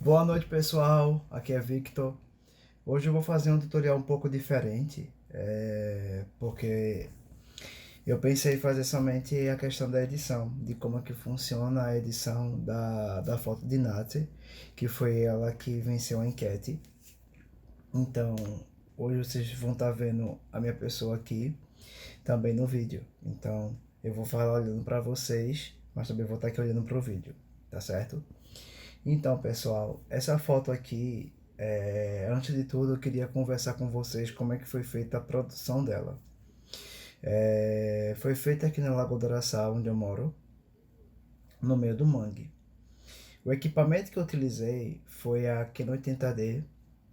Boa noite, pessoal. Aqui é Victor. Hoje eu vou fazer um tutorial um pouco diferente, porque eu pensei em fazer somente a questão da edição, de como é que funciona a edição da foto de Nath, que foi ela que venceu a enquete. Então, hoje vocês vão estar vendo a minha pessoa aqui, também no vídeo. Então, eu vou falar olhando para vocês, mas também vou estar aqui olhando para o vídeo, tá certo? Então, pessoal, essa foto aqui, antes de tudo, eu queria conversar com vocês como é que foi feita a produção dela. Foi feita aqui na Lagoa do Araçá, onde eu moro, no meio do mangue. O equipamento que eu utilizei foi a Canon 80D,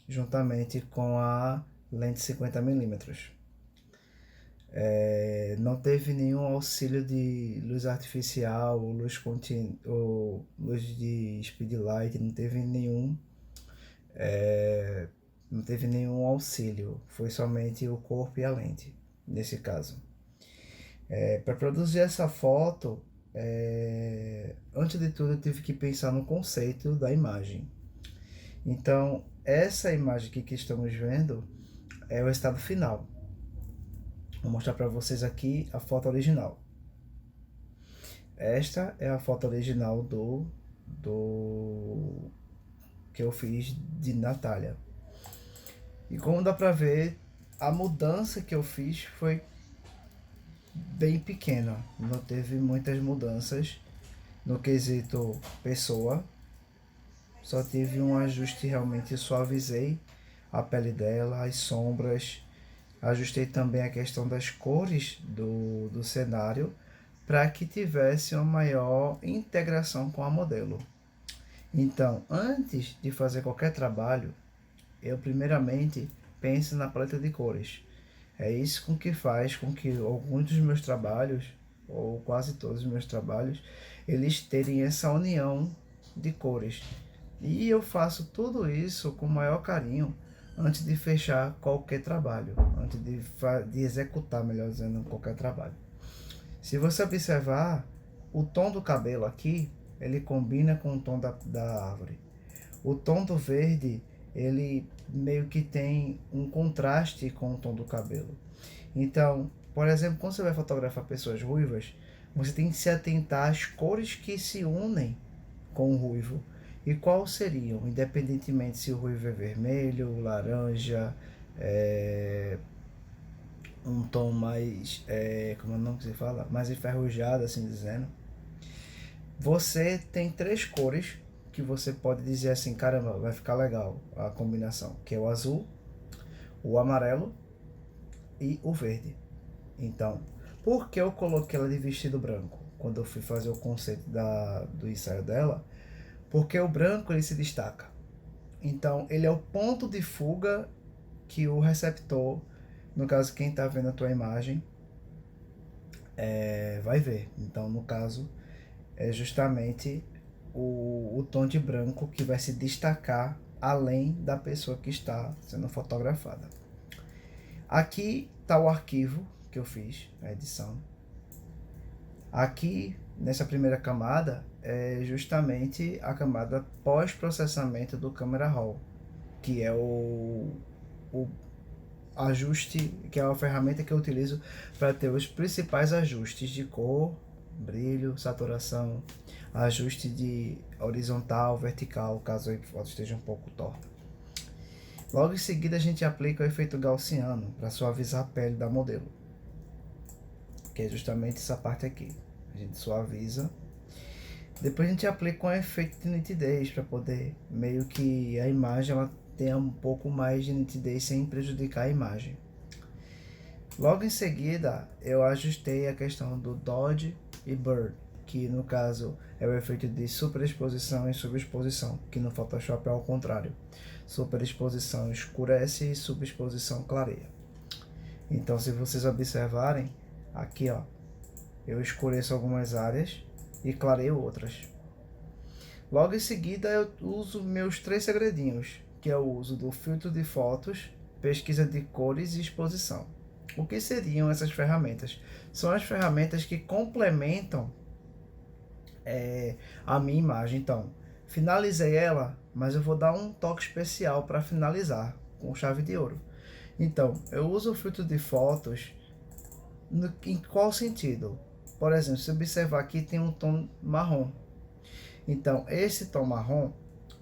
juntamente com a lente 50mm. Não teve nenhum auxílio de luz artificial, ou luz, ou luz de speedlight, é, não teve nenhum auxílio, foi somente o corpo e a lente, nesse caso. Para produzir essa foto, antes de tudo eu tive que pensar no conceito da imagem. Então, essa imagem aqui que estamos vendo é o estado final. Vou mostrar para vocês aqui a foto original. Esta é a foto original do que eu fiz de Natália. E como dá para ver, a mudança que eu fiz foi bem pequena. Não teve muitas mudanças no quesito pessoa. Só tive um ajuste, realmente suavizei a pele dela, as sombras. Ajustei também a questão das cores do cenário para que tivesse uma maior integração com a modelo. Então, antes de fazer qualquer trabalho, eu primeiramente penso na paleta de cores. É isso com que faz com que alguns dos meus trabalhos, ou quase todos os meus trabalhos, eles terem essa união de cores. E eu faço tudo isso com o maior carinho antes de fechar qualquer trabalho, antes de executar, melhor dizendo, qualquer trabalho. Se você observar, o tom do cabelo aqui, ele combina com o tom da árvore. O tom do verde, ele meio que tem um contraste com o tom do cabelo. Então, por exemplo, quando você vai fotografar pessoas ruivas, você tem que se atentar às cores que se unem com o ruivo. E quais seriam, independentemente se o ruivo é vermelho, laranja, um tom mais, como é o nome que se fala? Mais enferrujado, assim dizendo. Você tem três cores que você pode dizer assim, caramba, vai ficar legal a combinação, que é o azul, o amarelo e o verde. Então, por que eu coloquei ela de vestido branco? Quando eu fui fazer o conceito do ensaio dela, porque o branco ele se destaca. Então, ele é o ponto de fuga que o receptor, no caso quem está vendo a tua imagem, vai ver. Então, no caso, é justamente o tom de branco que vai se destacar além da pessoa que está sendo fotografada. Aqui está o arquivo que eu fiz, a edição. Aqui, nessa primeira camada, é justamente a camada pós-processamento do Camera Raw, que é o ajuste, que é a ferramenta que eu utilizo para ter os principais ajustes de cor, brilho, saturação, ajuste de horizontal, vertical, caso a foto esteja um pouco torta. Logo em seguida a gente aplica o efeito gaussiano para suavizar a pele da modelo, que é justamente essa parte aqui. A gente suaviza. Depois a gente aplica um efeito de nitidez para poder meio que a imagem ela tenha um pouco mais de nitidez sem prejudicar a imagem. Logo em seguida eu ajustei a questão do Dodge e Blur, que no caso é o efeito de superexposição e subexposição, que no Photoshop é ao contrário. Superexposição escurece e subexposição clareia. Então, se vocês observarem, aqui ó, eu escureço algumas áreas e clareio outras. Logo em seguida eu uso meus três segredinhos, que é o uso do filtro de fotos, pesquisa de cores e exposição. O que seriam essas ferramentas? São as ferramentas que complementam a minha imagem. Então, finalizei ela, mas eu vou dar um toque especial para finalizar com chave de ouro. Então, eu uso o filtro de fotos em qual sentido? Por exemplo, se observar aqui tem um tom marrom. Então, esse tom marrom,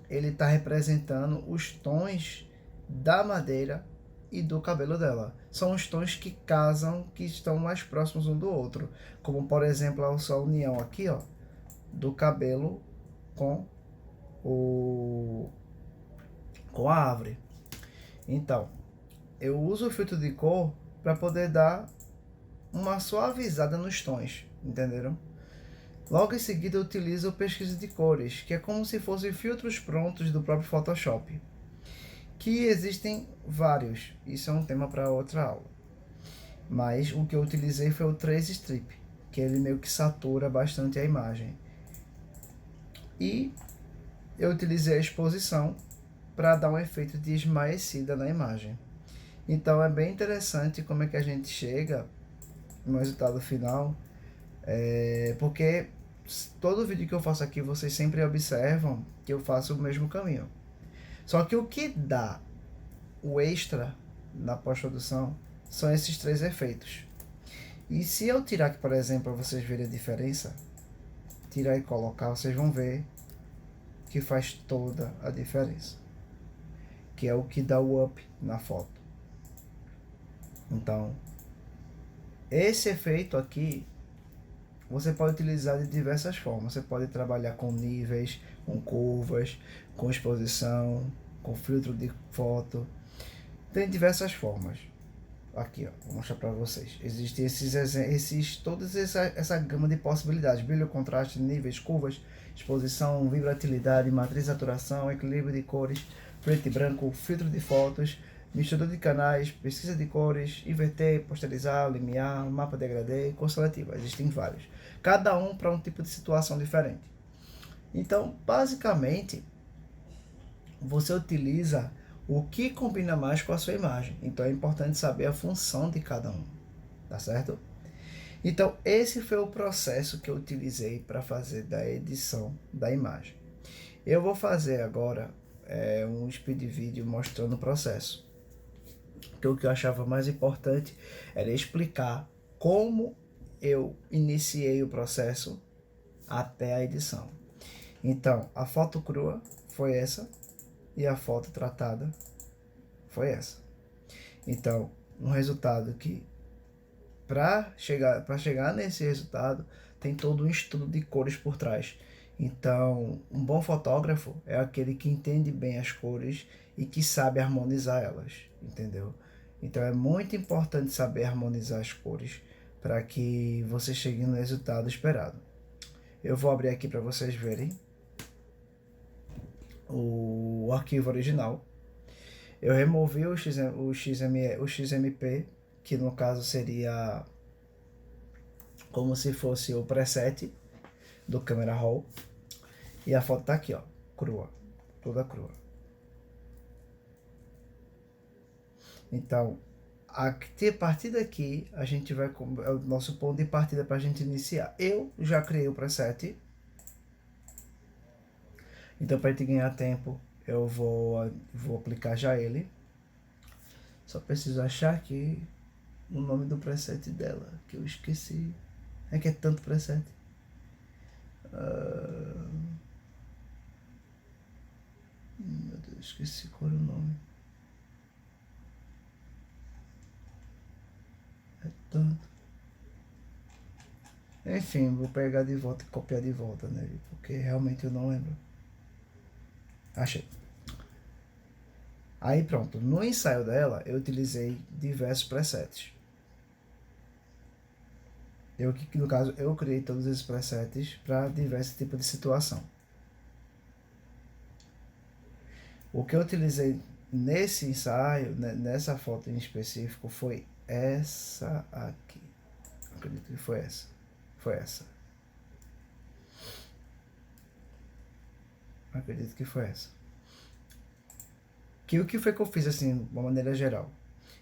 ele está representando os tons da madeira e do cabelo dela. São os tons que casam, que estão mais próximos um do outro. Como, por exemplo, a união aqui, ó, do cabelo com com a árvore. Então, eu uso o filtro de cor para poder dar uma suavizada nos tons, entenderam? Logo em seguida eu utilizo o pesquisa de cores, que é como se fossem filtros prontos do próprio Photoshop, que existem vários, isso é um tema para outra aula. Mas o que eu utilizei foi o Trace Strip, que ele meio que satura bastante a imagem. E eu utilizei a exposição para dar um efeito de esmaecida na imagem. Então é bem interessante como é que a gente chega no resultado final, porque todo vídeo que eu faço aqui vocês sempre observam que eu faço o mesmo caminho. Só que o que dá o extra na pós-produção são esses três efeitos. E se eu tirar aqui, por exemplo, para vocês verem a diferença, tirar e colocar, vocês vão ver que faz toda a diferença, que é o que dá o up na foto. Então, esse efeito aqui você pode utilizar de diversas formas. Você pode trabalhar com níveis, com curvas, com exposição, com filtro de foto. Tem diversas formas. Aqui, ó, vou mostrar para vocês. Existem toda essa gama de possibilidades: brilho, contraste, níveis, curvas, exposição, vibratilidade, matriz, saturação, equilíbrio de cores, preto e branco, filtro de fotos, misturador de canais, pesquisa de cores, inverter, posterizar, limiar, mapa degradê e cor seletiva. Existem vários, cada um para um tipo de situação diferente. Então, basicamente, você utiliza o que combina mais com a sua imagem. Então é importante saber a função de cada um, tá certo? Então esse foi o processo que eu utilizei para fazer da edição da imagem. Eu vou fazer agora um speed vídeo mostrando o processo. Então, o que eu achava mais importante era explicar como eu iniciei o processo até a edição. Então, a foto crua foi essa e a foto tratada foi essa. Então, um resultado que, para chegar nesse resultado, tem todo um estudo de cores por trás. Então, um bom fotógrafo é aquele que entende bem as cores e que sabe harmonizar elas, entendeu? Então, é muito importante saber harmonizar as cores para que você chegue no resultado esperado. Eu vou abrir aqui para vocês verem o arquivo original. Eu removi o XMP, que no caso seria como se fosse o preset do Camera Raw. E a foto tá aqui, ó, crua, toda crua. Então, a partir daqui, a gente vai, é o nosso ponto de partida para a gente iniciar. Eu já criei o preset. Então, para a gente ganhar tempo, eu vou aplicar já ele. Só preciso achar aqui o nome do preset dela, que eu esqueci. É que é tanto preset. Meu Deus, esqueci qual era o nome. É tanto. Enfim, vou pegar de volta e copiar de volta, né? Porque realmente eu não lembro. Achei. Aí pronto, no ensaio dela eu utilizei diversos presets. No caso, eu criei todos esses presets para diversos tipos de situação. O que eu utilizei nesse ensaio, nessa foto em específico, foi essa aqui. Acredito que foi essa. Foi essa. Acredito que foi essa. O que foi que eu fiz assim, de uma maneira geral?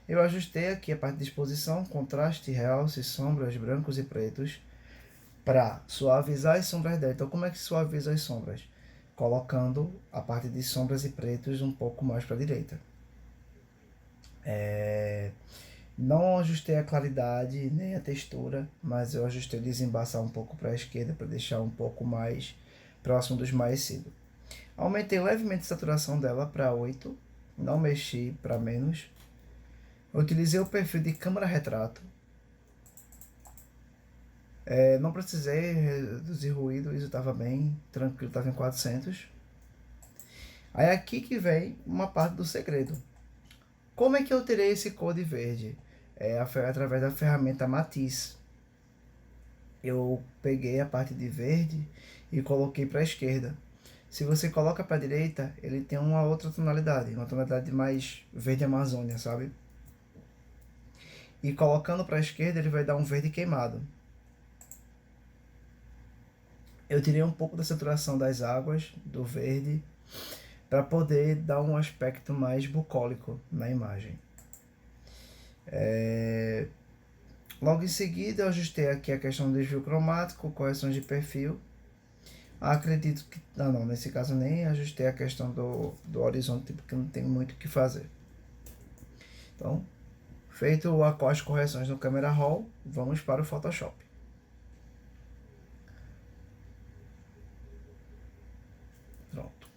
Eu ajustei aqui a parte de exposição, contraste, realce, sombras, brancos e pretos, para suavizar as sombras dela. Então, como é que suaviza as sombras? colocando a parte de sombras e pretos um pouco mais para a direita. Não ajustei a claridade nem a textura, mas eu ajustei o desembaçar um pouco para a esquerda para deixar um pouco mais próximo do esmaecido. Aumentei levemente a saturação dela para 8, não mexi para menos. Utilizei o perfil de câmera retrato. Não precisei reduzir ruído, isso estava bem tranquilo, estava em 400. Aí aqui que vem uma parte do segredo. Como é que eu tirei esse cor de verde? Através da ferramenta Matiz. Eu peguei a parte de verde e coloquei para a esquerda. Se você coloca para a direita, ele tem uma outra tonalidade, uma tonalidade mais verde Amazônia, sabe? E colocando para a esquerda, ele vai dar um verde queimado. Eu tirei um pouco da saturação das águas, do verde, para poder dar um aspecto mais bucólico na imagem. Logo em seguida, eu ajustei aqui a questão do desvio cromático, correções de perfil. Acredito que... Não, nesse caso nem ajustei a questão do horizonte, porque não tem muito o que fazer. Então, feito o acorde correções no Camera Raw, vamos para o Photoshop. Pronto.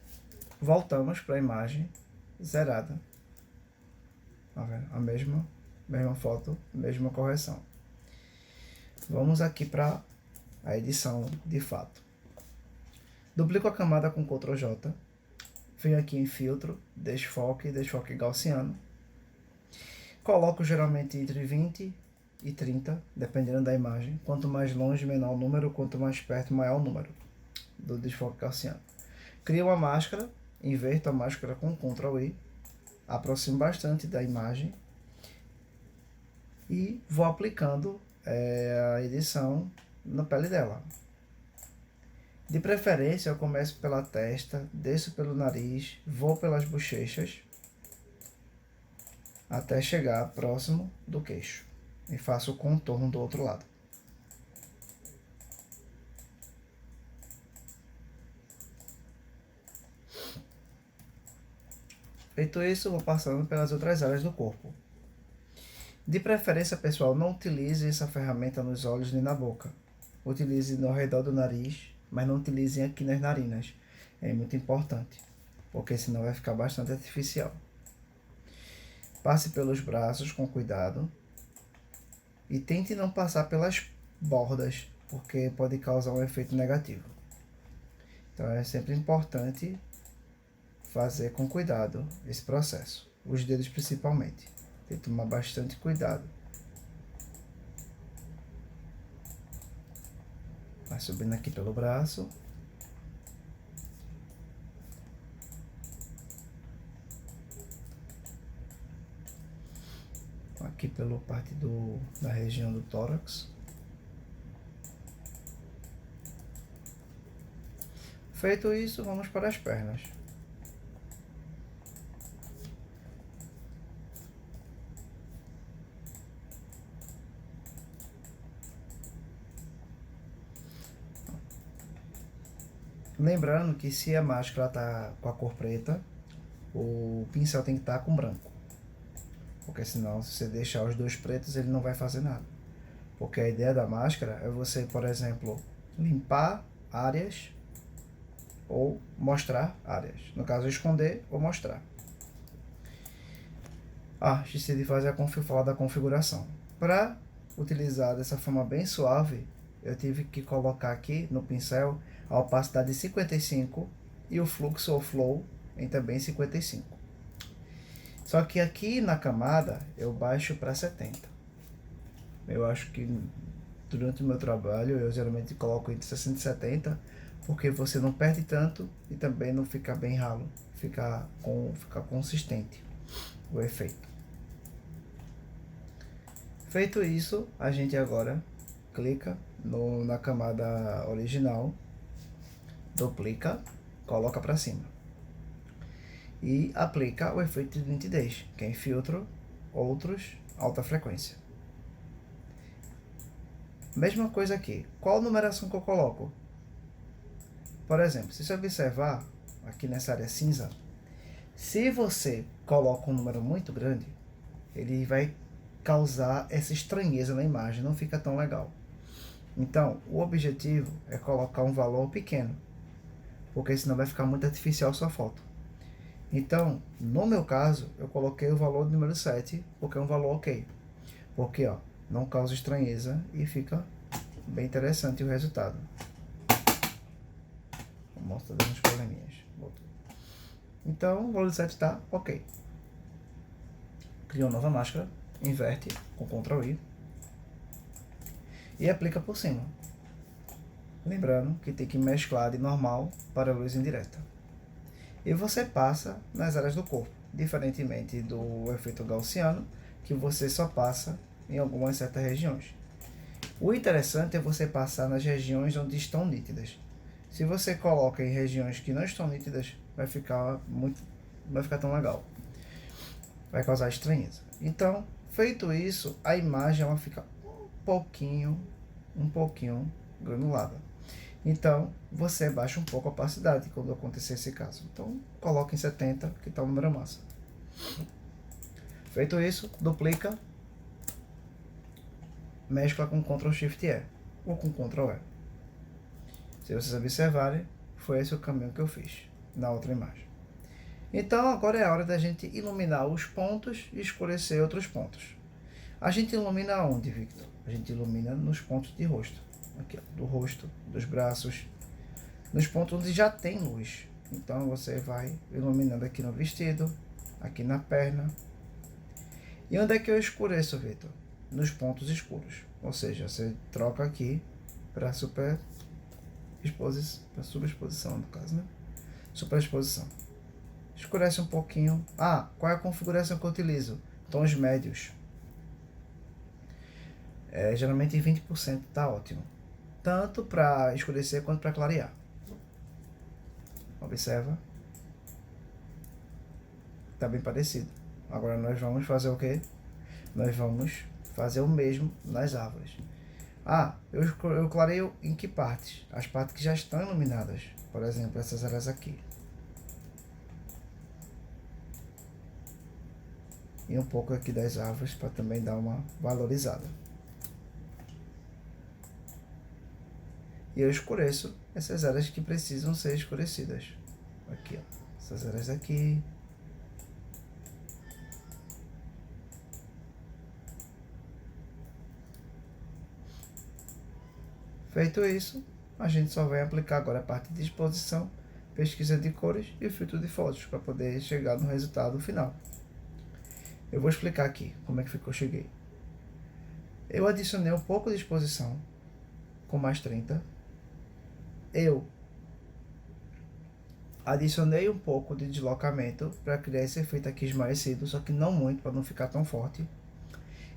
Voltamos para a imagem zerada. A mesma foto, mesma correção. Vamos aqui para a edição de fato. Duplico a camada com Ctrl J. Venho aqui em filtro, desfoque gaussiano. Coloco geralmente entre 20 e 30, dependendo da imagem. Quanto mais longe, menor o número, quanto mais perto, maior o número do desfoque gaussiano. Crio uma máscara, inverto a máscara com Ctrl I, aproximo bastante da imagem e vou aplicando a edição na pele dela. De preferência, eu começo pela testa, desço pelo nariz, vou pelas bochechas, até chegar próximo do queixo. E faço o contorno do outro lado. Feito isso, vou passando pelas outras áreas do corpo. De preferência, pessoal, não utilize essa ferramenta nos olhos nem na boca. Utilize no redor do nariz, mas não utilizem aqui nas narinas. É muito importante, porque senão vai ficar bastante artificial. Passe pelos braços com cuidado e tente não passar pelas bordas, porque pode causar um efeito negativo. Então é sempre importante fazer com cuidado esse processo, os dedos principalmente. Tem que tomar bastante cuidado. Vai subindo aqui pelo braço. Aqui pela parte da região do tórax. Feito isso, vamos para as pernas. Lembrando que se a máscara está com a cor preta, o pincel tem que estar com branco. Porque senão, se você deixar os dois pretos, ele não vai fazer nada. Porque a ideia da máscara é você, por exemplo, limpar áreas ou mostrar áreas. No caso, esconder ou mostrar. Esqueci de falar da configuração. Para utilizar dessa forma bem suave, eu tive que colocar aqui no pincel a opacidade de 55 e o fluxo ou flow em também 55. Só que aqui na camada eu baixo para 70. Eu acho que durante o meu trabalho eu geralmente coloco entre 60 e 70, porque você não perde tanto e também não fica bem ralo, fica consistente o efeito. Feito isso, a gente agora clica na camada original, duplica, coloca para cima e aplica o efeito de nitidez, que é em filtro, outros, alta frequência. Mesma coisa aqui. Qual numeração que eu coloco? Por exemplo, se você observar, aqui nessa área cinza, se você coloca um número muito grande, ele vai causar essa estranheza na imagem, não fica tão legal. Então, o objetivo é colocar um valor pequeno, porque senão vai ficar muito artificial a sua foto. Então, no meu caso, eu coloquei o valor do número 7, porque é um valor ok. Porque, ó, não causa estranheza e fica bem interessante o resultado. Vou mostrar uns probleminhas. Então, o valor de 7 está ok. Cria uma nova máscara, inverte com Ctrl I e aplica por cima. Lembrando que tem que mesclar de normal para a luz indireta. E você passa nas áreas do corpo, diferentemente do efeito gaussiano, que você só passa em algumas certas regiões. O interessante é você passar nas regiões onde estão nítidas. Se você coloca em regiões que não estão nítidas, vai ficar tão legal. Vai causar estranheza. Então, feito isso, a imagem ela fica um pouquinho granulada. Então, você baixa um pouco a opacidade quando acontecer esse caso. Então, coloca em 70, que está o número massa. Feito isso, duplica, mescla com Ctrl Shift E ou com Ctrl E. Se vocês observarem, foi esse o caminho que eu fiz na outra imagem. Então, agora é a hora da gente iluminar os pontos e escurecer outros pontos. A gente ilumina onde, Victor? A gente ilumina nos pontos de rosto. Aqui, ó, do rosto, dos braços, nos pontos onde já tem luz. Então, você vai iluminando aqui no vestido, aqui na perna. E onde é que eu escureço, Victor? Nos pontos escuros. Ou seja, você troca aqui para subexposição, no caso, né? Superexposição. Escurece um pouquinho. Ah, qual é a configuração que eu utilizo? Tons médios. Geralmente 20% tá ótimo. Tanto para escurecer quanto para clarear. Observa. Tá bem parecido. Agora nós vamos fazer o quê? Nós vamos fazer o mesmo nas árvores. Ah, eu clareio em que partes? As partes que já estão iluminadas. Por exemplo, essas áreas aqui. E um pouco aqui das árvores para também dar uma valorizada. E eu escureço essas áreas que precisam ser escurecidas. Aqui, ó. Essas áreas aqui. Feito isso, a gente só vai aplicar agora a parte de exposição, pesquisa de cores e filtro de fotos para poder chegar no resultado final. Eu vou explicar aqui como é que eu cheguei. Eu adicionei um pouco de exposição com mais 30. Eu adicionei um pouco de deslocamento para criar esse efeito aqui esmaecido, só que não muito, para não ficar tão forte.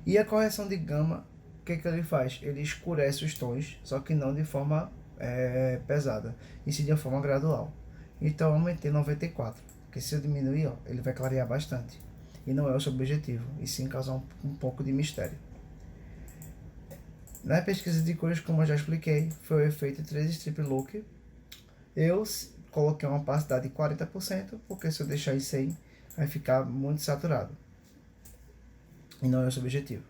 E a correção de gama, o que ele faz? Ele escurece os tons, só que não de forma pesada, e sim de forma gradual. Então eu aumentei 94, porque se eu diminuir, ó, ele vai clarear bastante. E não é o seu objetivo, e sim causar um pouco de mistério. Na pesquisa de cores, como eu já expliquei, foi o efeito 3 Strip Look. Eu coloquei uma opacidade de 40%, porque se eu deixar em 100, vai ficar muito saturado. E não é o seu objetivo.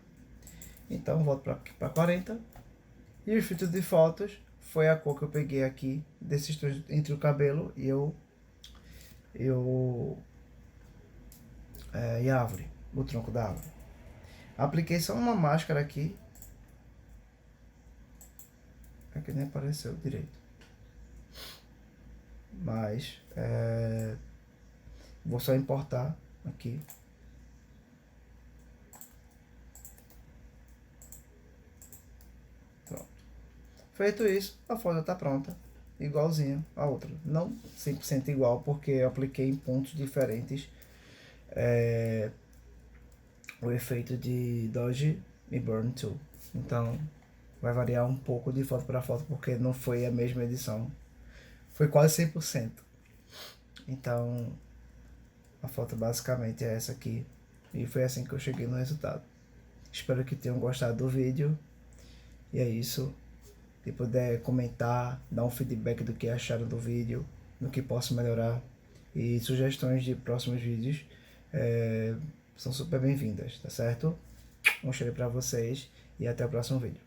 Então, volto para 40. E os filtros de fotos foi a cor que eu peguei aqui, desses tons entre o cabelo e e a árvore, o tronco da árvore. Apliquei só uma máscara aqui. Aqui nem apareceu direito. Mas vou só importar aqui. Pronto. Feito isso, a foto está pronta, igualzinha a outra. Não 100% igual, porque eu apliquei em pontos diferentes o efeito de Dodge e Burn Tool. Então vai variar um pouco de foto para foto, porque não foi a mesma edição. Foi quase 100%. Então a foto basicamente é essa aqui. E foi assim que eu cheguei no resultado. Espero que tenham gostado do vídeo. E é isso. Se puder comentar, dar um feedback do que acharam do vídeo, no que posso melhorar. E sugestões de próximos vídeos são super bem-vindas, tá certo? Um cheiro pra vocês e até o próximo vídeo.